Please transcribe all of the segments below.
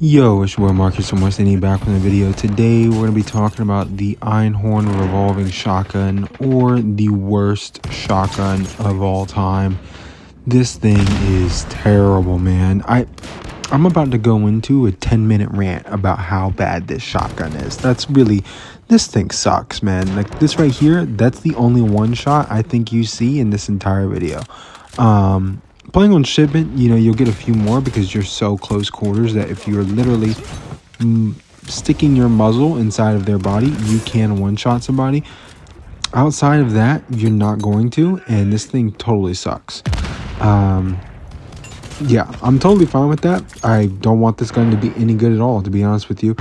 Yo, it's your boy Marcus from WSOAT back with a video. Today we're going to be talking about the Einhorn revolving shotgun, or the worst shotgun of all time. This thing is terrible, man. I'm about to go into a 10-minute rant about how bad this shotgun is. This thing sucks, man. Like this right here, that's the only one shot I think you see in this entire video. Playing on shipment, you'll get a few more because you're so close quarters that if you're literally sticking your muzzle inside of their body, you can one-shot somebody. Outside of that, you're not going to, and this thing totally sucks. Yeah, I'm totally fine with that. I don't want this gun to be any good at all, to be honest with you.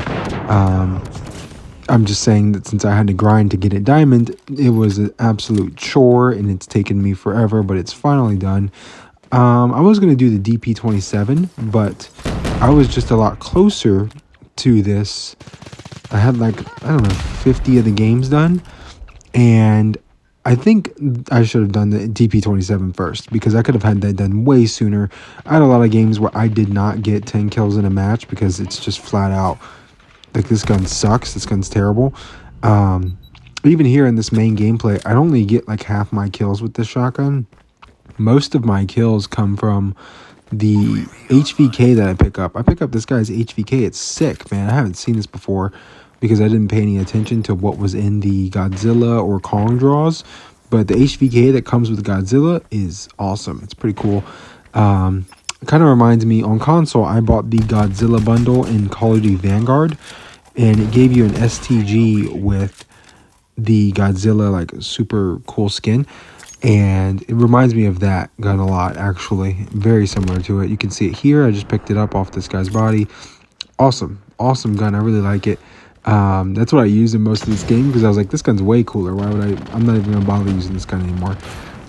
I'm just saying that since I had to grind to get it diamond, it was an absolute chore, and it's taken me forever, but it's finally done. I was going to do the DP27, but I was just a lot closer to this. I had 50 of the games done, and I think I should have done the DP27 first because I could have had that done way sooner. I had a lot of games where I did not get 10 kills in a match because it's just flat out like this gun sucks. This gun's terrible. Even here in this main gameplay, I only get like half my kills with this shotgun. Most of my kills come from the HVK that I pick up. I pick up this guy's HVK. It's sick, man. I haven't seen this before because I didn't pay any attention to what was in the Godzilla or Kong draws. But the HVK that comes with Godzilla is awesome. It's pretty cool. It kind of reminds me, on console, I bought the Godzilla bundle in Call of Duty Vanguard. And it gave you an STG with the Godzilla, like, super cool skin. And it reminds me of that gun a lot, actually. Very similar to it. You can see it here. I just picked it up off this guy's body. Awesome gun. I really like it. That's what I used in most of this game because I was like, this gun's way cooler. Why would I'm not even gonna bother using this gun anymore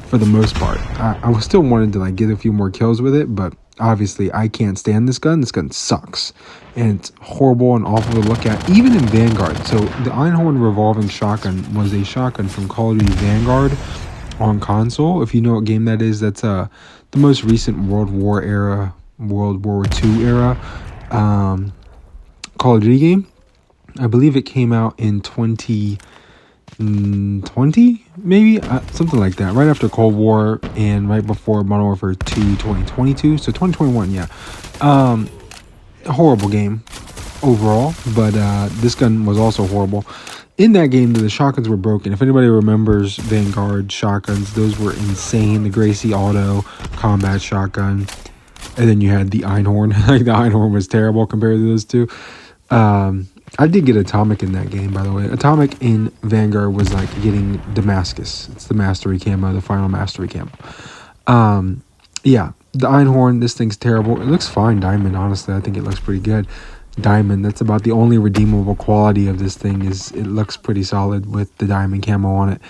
for the most part. I was still wanted to like get a few more kills with it, but obviously I can't stand this gun. This gun sucks and it's horrible and awful to look at, even in Vanguard. So the Einhorn revolving shotgun was a shotgun from Call of Duty Vanguard on console. If you know what game that is, that's the most recent World War II era Call of Duty game. I believe it came out in 2020, maybe something like that, right after Cold War and right before Modern Warfare 2 2022, so 2021. Yeah, horrible game overall, but this gun was also horrible. In that game, the shotguns were broken. If anybody remembers Vanguard shotguns, those were insane. The Gracie Auto combat shotgun. And then you had the Einhorn. Like, the Einhorn was terrible compared to those two. I did get Atomic in that game, by the way. Atomic in Vanguard was like getting Damascus. It's the mastery camo, the final mastery camo. Yeah, the Einhorn, this thing's terrible. It looks fine, diamond, honestly. I think it looks pretty good. Diamond, that's about the only redeemable quality of this thing, is it looks pretty solid with the diamond camo on it.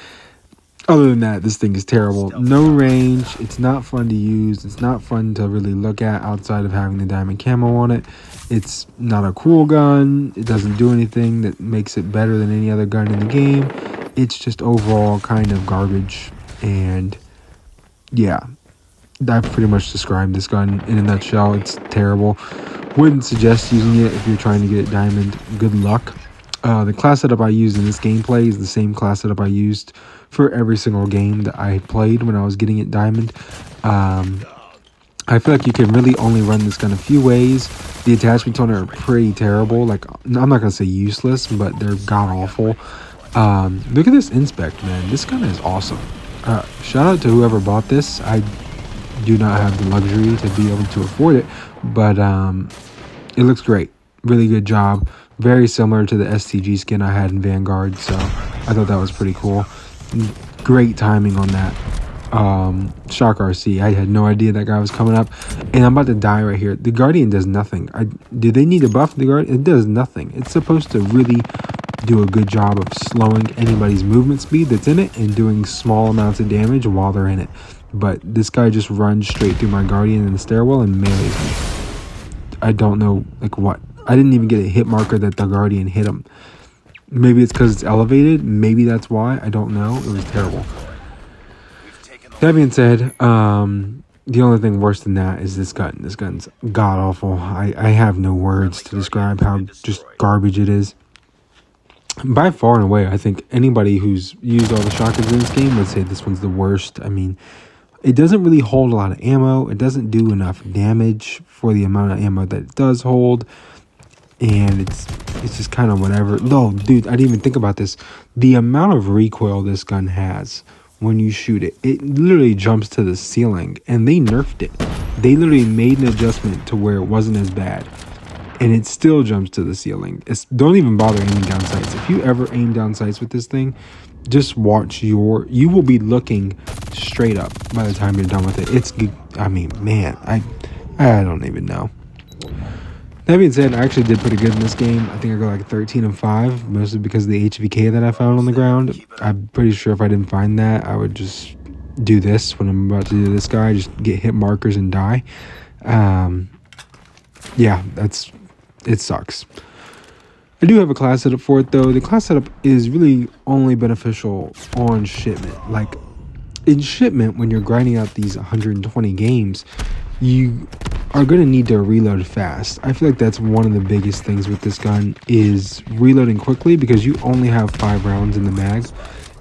Other than that, this thing is terrible. No range. It's not fun to use. It's not fun to really look at outside of having the diamond camo on it. It's not a cool gun. It doesn't do anything that makes it better than any other gun in the game. It's just overall kind of garbage. And yeah, I've pretty much described this gun in a nutshell. It's terrible. Wouldn't suggest using it if you're trying to get it diamond. Good luck. The class setup I used in this gameplay is the same class setup I used for every single game that I played when I was getting it diamond. I feel like you can really only run this gun a few ways. The attachments on it are pretty terrible. Like, I'm not going to say useless, but they're god-awful. Look at this inspect, man. This gun is awesome. Shout out to whoever bought this. I do not have the luxury to be able to afford it, but it looks great. Really good job. Very similar to the STG skin I had in Vanguard, so I thought that was pretty cool. Great timing on that. Shock RC. I had no idea that guy was coming up, and I'm about to die right here. The Guardian does nothing. Do they need to buff the Guardian? It does nothing. It's supposed to really do a good job of slowing anybody's movement speed that's in it and doing small amounts of damage while they're in it. But this guy just runs straight through my Guardian in the stairwell and melees me. I don't know, like, what. I didn't even get a hit marker that the Guardian hit him. Maybe it's because it's elevated. Maybe that's why. I don't know. It was terrible. That being said, the only thing worse than that is this gun. This gun's god awful. I have no words to describe how just garbage it is. By far and away, I think anybody who's used all the shotguns in this game would say this one's the worst. I mean, it doesn't really hold a lot of ammo. It doesn't do enough damage for the amount of ammo that it does hold. And it's just kind of whatever. No, dude, I didn't even think about this. The amount of recoil this gun has when you shoot it, it literally jumps to the ceiling. And they nerfed it. They literally made an adjustment to where it wasn't as bad. And it still jumps to the ceiling. Don't even bother aiming down sights. If you ever aim down sights with this thing, just watch you will be looking straight up by the time you're done with it. I mean, man, I don't even know. That being said, I actually did pretty good in this game. I think I got like 13-5, mostly because of the HVK that I found on the ground. I'm pretty sure if I didn't find that, I would just do this when I'm about to do this guy, just get hit markers and die. Yeah, it sucks. I do have a class setup for it though. The class setup is really only beneficial on shipment. Like in shipment, when you're grinding out these 120 games, you are going to need to reload fast. I feel like that's one of the biggest things with this gun is reloading quickly because you only have 5 rounds in the mag.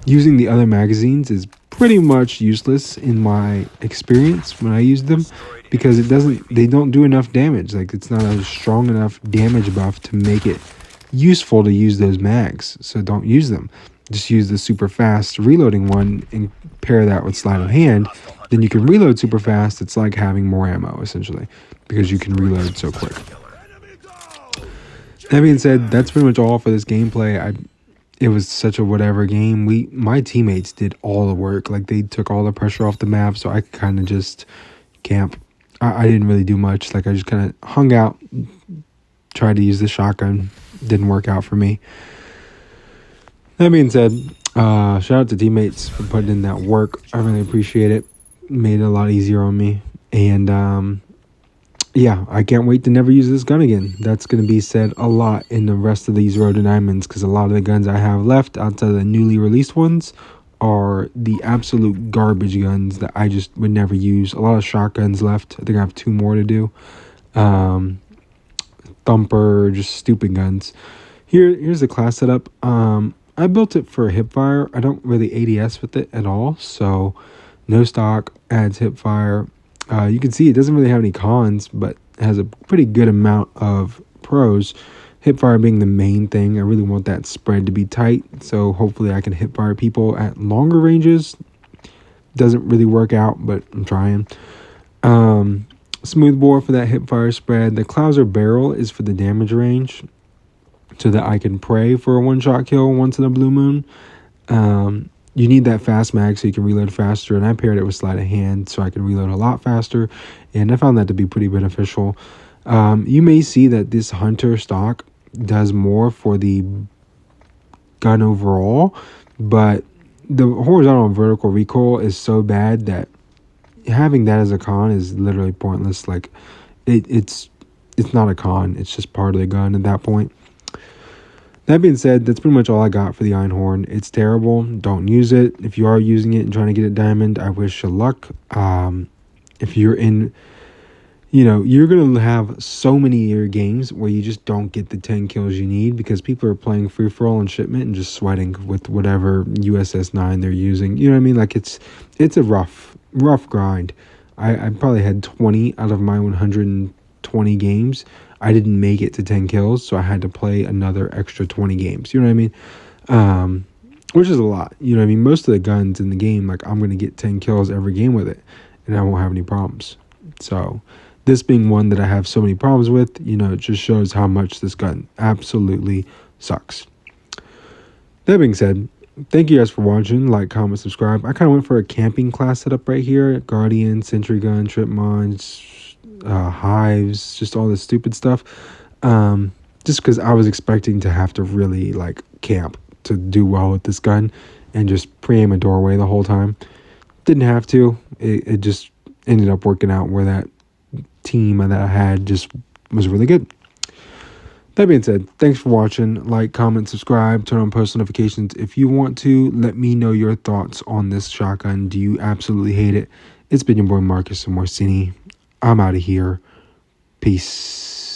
Using the other magazines is pretty much useless in my experience when I use them because they don't do enough damage. Like it's not a strong enough damage buff to make it useful to use those mags. So don't use them. Just use the super fast reloading one and pair that with sleight of hand. Then you can reload super fast. It's like having more ammo essentially because you can reload so quick. That being said, that's pretty much all for this gameplay. It was such a whatever game. My teammates did all the work. Like they took all the pressure off the map, so I could kind of just camp. I didn't really do much. Like I just kind of hung out, tried to use the shotgun. Didn't work out for me. That being said, shout out to teammates for putting in that work. I really appreciate it. Made it a lot easier on me. And yeah, I can't wait to never use this gun again. That's going to be said a lot in the rest of these Road to Diamonds because a lot of the guns I have left outside of the newly released ones are the absolute garbage guns that I just would never use. A lot of shotguns left. I think I have 2 more to do. Thumper, just stupid guns. Here's the class setup. I built it for hipfire. I don't really ADS with it at all, so no stock adds hipfire. You can see it doesn't really have any cons, but it has a pretty good amount of pros. Hipfire being the main thing. I really want that spread to be tight, so hopefully I can hipfire people at longer ranges. Doesn't really work out, but I'm trying. Smooth bore for that hipfire spread. The Clouser barrel is for the damage range, so that I can pray for a one-shot kill once in a blue moon. You need that fast mag so you can reload faster, and I paired it with sleight of hand so I can reload a lot faster, and I found that to be pretty beneficial. You may see that this Hunter stock does more for the gun overall, but the horizontal and vertical recoil is so bad that having that as a con is literally pointless. Like it's not a con, it's just part of the gun at that point. That being said, that's pretty much all I got for the Einhorn. It's terrible. Don't use it. If you are using it and trying to get it diamond, I wish you luck. If you're in, you're going to have so many of your games where you just don't get the 10 kills you need because people are playing free-for-all and shipment and just sweating with whatever USS9 they're using. You know what I mean? Like it's a rough grind. I probably had 20 out of my 120 games. I didn't make it to 10 kills, so I had to play another extra 20 games. You know what I mean? Which is a lot. You know what I mean? Most of the guns in the game, like I'm going to get 10 kills every game with it, and I won't have any problems. So this being one that I have so many problems with, it just shows how much this gun absolutely sucks. That being said, thank you guys for watching. Like, comment, subscribe. I kind of went for a camping class setup right here. Guardian, Sentry Gun, Trip Mines, hives, just all this stupid stuff, just because I was expecting to have to really like camp to do well with this gun and just pre-aim a doorway the whole time. Didn't have to. It just ended up working out where that team that I had just was really good. That being said, thanks for watching. Like, comment, subscribe, turn on post notifications if you want to. Let me know your thoughts on this shotgun. Do you absolutely hate it? It's been your boy Marcus Morcini. I'm out of here. Peace.